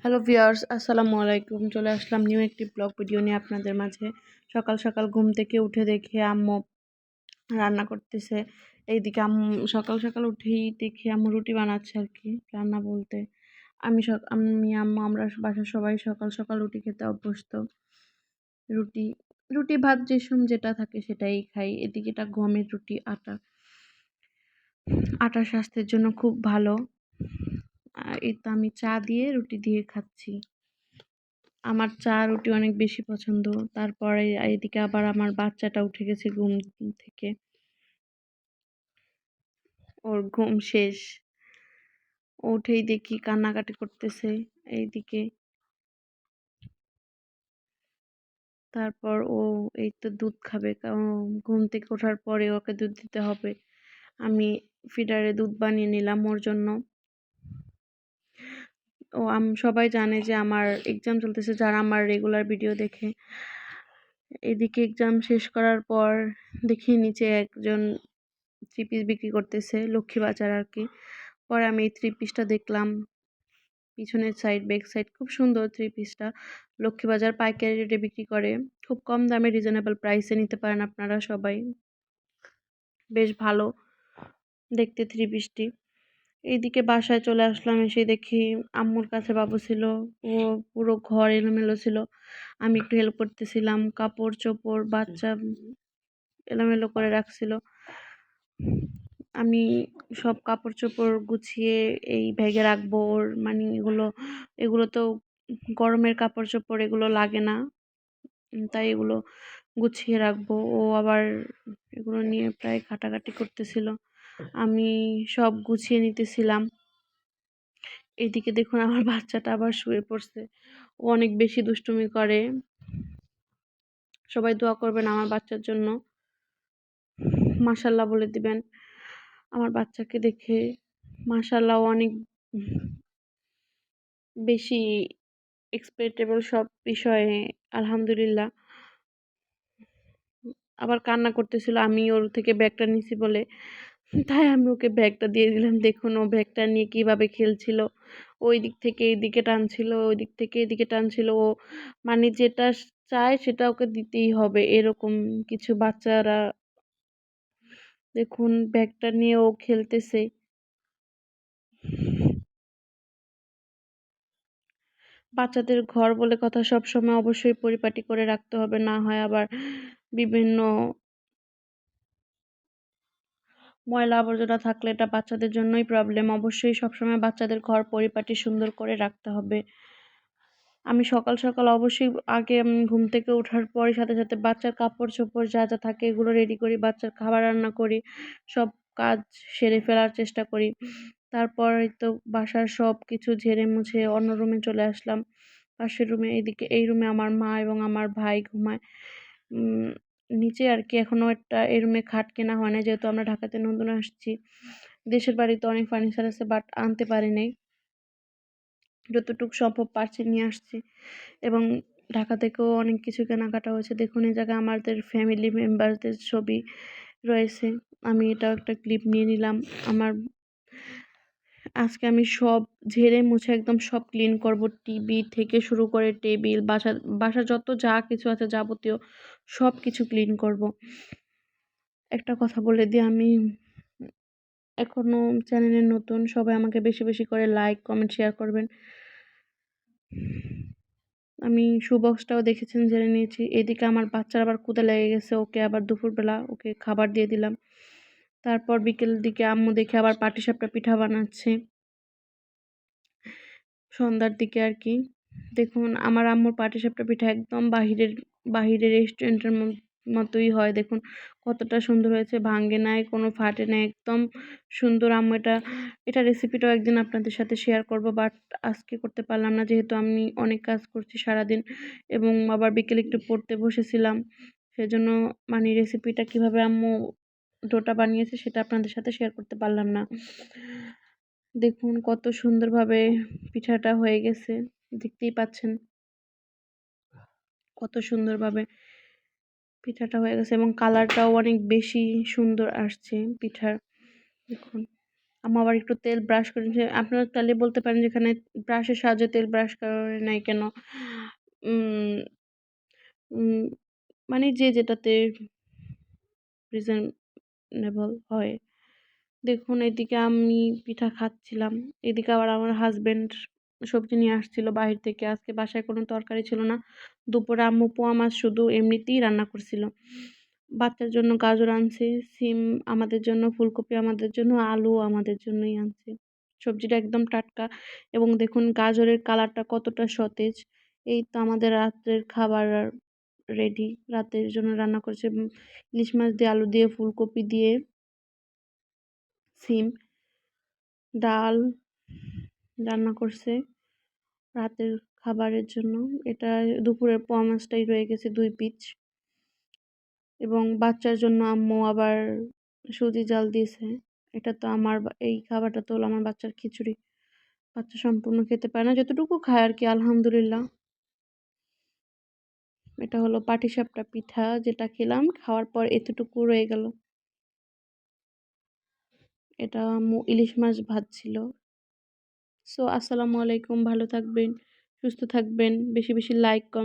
Hello viewers, আসসালামু আলাইকুম। চলে আসলাম নিউ একটি ব্লগ ভিডিও নিয়ে আপনাদের মাঝে। সকাল সকাল ঘুম থেকে উঠে দেখি আম্মু রান্না করতেছে। এইদিকে সকাল সকাল উঠেই দেখি আম্মু রুটি বানাচ্ছে আর কি। রান্না বলতে আমি আম্মু আমরা বাসার সবাই সকাল সকাল রুটি খেতে অভ্যস্ত। রুটি রুটি ভাত যেটা থাকে সেটাই খাই। এদিকে এটা গমের রুটি, আটা স্বাস্থ্যের জন্য খুব ভালো। এই তো আমি চা দিয়ে রুটি দিয়ে খাচ্ছি। আমার চা রুটি অনেক বেশি পছন্দ। তারপরে এদিকে আবার আমার বাচ্চাটা উঠে গেছে ঘুম থেকে। ওর ঘুম শেষ। উঠেই দেখি কান্নাকাটি করতেছে এইদিকে। তারপর ও এই তো দুধ খাবে, কারণ ঘুম থেকে ওঠার পরে ওকে দুধ দিতে হবে। আমি ফিডারে দুধ বানিয়ে নিলাম ওর জন্য। সবাই জানে যে আমার এক্সাম চলতেছে, যারা আমার রেগুলার ভিডিও দেখে। এদিকে এক্সাম শেষ করার পর দেখি নিচে একজন থ্রি পিস বিক্রি করতেছে, লক্ষ্মীবাজার আর কি। পরে আমি এই থ্রি পিসটা দেখলাম, পিছনের সাইড ব্যাক সাইড খুব সুন্দর। থ্রি পিসটা লক্ষ্মীবাজার পাইকারি রেটে বিক্রি করে, খুব কম দামে রিজনেবল প্রাইসে নিতে পারেন আপনারা সবাই। বেশ ভালো দেখতে থ্রি পিসটি। এইদিকে বাসায় চলে আসলাম, এসে দেখি আম্মুর কাছে বাবু ছিল। ও পুরো ঘর এলোমেলো ছিল, আমি একটু হেল্প করতেছিলাম। কাপড় চোপড় বাচ্চা এলোমেলো করে রাখছিল। আমি সব কাপড় চোপড় গুছিয়ে এই ব্যাগে রাখবো। ওর মানে এগুলো তো গরমের কাপড় চোপড়, এগুলো লাগে না, তাই এগুলো গুছিয়ে রাখবো। ও আবার এগুলো নিয়ে প্রায় ঘাটাঘাটি করতেছিল, আমি সব গুছিয়ে নিতেছিলাম। এইদিকে দেখুন আমার বাচ্চাটা আবার শুয়ে পড়ছে, ও অনেক বেশি দুষ্টুমি করে। সবাই দোয়া করবেন আমার বাচ্চার জন্য, মাশাল্লাহ বলে দিবেন আমার বাচ্চাকে দেখে। মাশাল্লাহ অনেক বেশি এক্সপেক্টেবল সব বিষয়ে, আলহামদুলিল্লাহ। আবার কান্না করতেছিল, আমি ওর থেকে ব্যাগটা নিছি বলে, তাই আমি ওকে ব্যাগটা দিয়ে দিলাম। দেখুন ও ব্যাগটা নিয়ে কিভাবে খেলছিল, ওই দিক থেকে এইদিকে টানছিল, ওই দিক থেকে এদিকে টানছিল। ও মানে যেটা চায় সেটা ওকে দিতেই হবে, এরকম কিছু বাচ্চারা। দেখুন ব্যাগটা নিয়ে ও খেলতেছে। বাচ্চাদের ঘর বলে কথা, সব সময় অবশ্যই পরিপাটি করে রাখতে হবে, না হয় আবার বিভিন্ন ময়লা আবর্জনা থাকলে এটা বাচ্চাদের জন্যই প্রবলেম। অবশ্যই সবসময় বাচ্চাদের ঘর পরিপাটি সুন্দর করে রাখতে হবে। আমি সকাল সকাল অবশ্যই আগে ঘুম থেকে ওঠার পরে সাথে সাথে বাচ্চার কাপড় চোপড় যা যা থাকে এগুলো রেডি করি, বাচ্চার খাবার রান্না করি, সব কাজ সেরে ফেলার চেষ্টা করি। তারপর তো বাসার সব কিছু ঝেড়ে মুছে অন্য রুমে চলে আসলাম, পাশের রুমে। এই রুমে আমার মা এবং আমার ভাই ঘুমায় নিচে আর কি। এখনো এই রুমে খাট কেনা হয় না, যেহেতু আমরা ঢাকাতে নতুন আসছি। দেশের বাড়িতে অনেক ফার্নিচার আছে, বাট আনতে পারি নাই। যতটুকু সম্ভব পারছি নিয়ে আসছি, এবং ঢাকা থেকেও অনেক কিছু কেনাকাটা হয়েছে। দেখুন এই জায়গায় আমাদের ফ্যামিলি মেম্বারদের ছবি রয়েছে, আমি এটাও একটা ক্লিপ নিয়ে নিলাম। আজকে আমি সব ঝেড়ে মুছে একদম সব ক্লিন করব, টিভি থেকে শুরু করে টেবিল, বাসা যত যা কিছু আছে যাবতীয় সব কিছু ক্লিন করব। একটা কথা বলে দিই, আমি এখনো চ্যানেলে নতুন, সবাই আমাকে বেশি বেশি করে লাইক কমেন্ট শেয়ার করবেন। আমি শু বক্সটাও দেখেছেন, জেনে নিয়েছি। এদিকে আমার বাচ্চার আবার ক্ষুধা লেগে গেছে, ওকে আবার দুপুরবেলা ওকে খাবার দিয়ে দিলাম। তারপর বিকেল দিকে আম্মু দেখে আবার পাটিসাপটা পিঠা বানাচ্ছে সন্ধ্যার দিকে আর কি। দেখুন আমার আম্মুর পাটিসাপটা পিঠা একদম বাহিরের রেস্টুরেন্টের মতোই হয়। দেখুন কতটা সুন্দর হয়েছে, ভাঙে নাই, কোনো ফাটে নাই, একদম সুন্দর। আম্মু এটা রেসিপিটাও একদিন আপনাদের সাথে শেয়ার করব, বাট আজকে করতে পারলাম না, যেহেতু আমি অনেক কাজ করছি সারাদিন, এবং আবার বিকেলে একটু পড়তে বসেছিলাম। সেজন্য মানে রেসিপিটা কিভাবে আম্মু ডোটা বানিয়েছে সেটা আপনাদের সাথে শেয়ার করতে পারলাম না। দেখুন কত সুন্দরভাবে পিঠাটা হয়ে গেছে, দেখতেই পাচ্ছেন কত সুন্দরভাবে পিঠাটা হয়ে গেছে, এবং কালারটাও অনেক বেশি সুন্দর আসছে পিঠার। দেখুন আম্মু আবার একটু তেল ব্রাশ করে নিয়েছে। আপনারা চাইলে বলতে পারেন যে এখানে ব্রাশের সাহায্যে তেল ব্রাশ করে নাই কেন? উম উম মানে যে যেটাতে রিজনেবল হয়। দেখুন এদিকে আমি পিঠা খাচ্ছিলাম। এদিকে আবার আমার হাসব্যান্ড সবজি নিয়ে আসছিল বাহির থেকে। আজকে বাসায় কোনো তরকারি ছিল না। দুপুরে আম্মু পোয়া মাছ শুধু এমনিতেই রান্না করছিল। বাচ্চার জন্য গাজর আনছে, সিম আমাদের জন্য, ফুলকপি আমাদের জন্য, আলু আমাদের জন্যই আনছে। সবজিটা একদম টাটকা এবং দেখুন গাজরের কালারটা কতটা সতেজ। এই তো আমাদের রাত্রের খাবার রেডি। রাতের জন্য রান্না করেছে ইলিশ মাছ দিয়ে, আলু দিয়ে, ফুলকপি দিয়ে, সিম, ডাল রান্না করছে রাতের খাবারের জন্য। এটা দুপুরের পোয়া মাছটাই রয়ে গেছে ২ পিস এবং বাচ্চার জন্য আম্মু আবার সুজি জাল দিয়েছে। এটা তো আমার এই খাবারটা তো হলো আমার বাচ্চার খিচুড়ি। বাচ্চা সম্পূর্ণ খেতে পারে না, যতটুকু খায় আরকি আলহামদুলিল্লাহ। এটা হলো পাটিসাপটা পিঠা যেটা খেলাম, খাওয়ার পর এতটুকু রয়ে গেল। এটা আম্মু ইলিশ মাছ ভাজছিল। সো আসসালামু আলাইকুম, ভালো থাকবেন, সুস্থ থাকবেন, বেশি লাইক কমেন্ট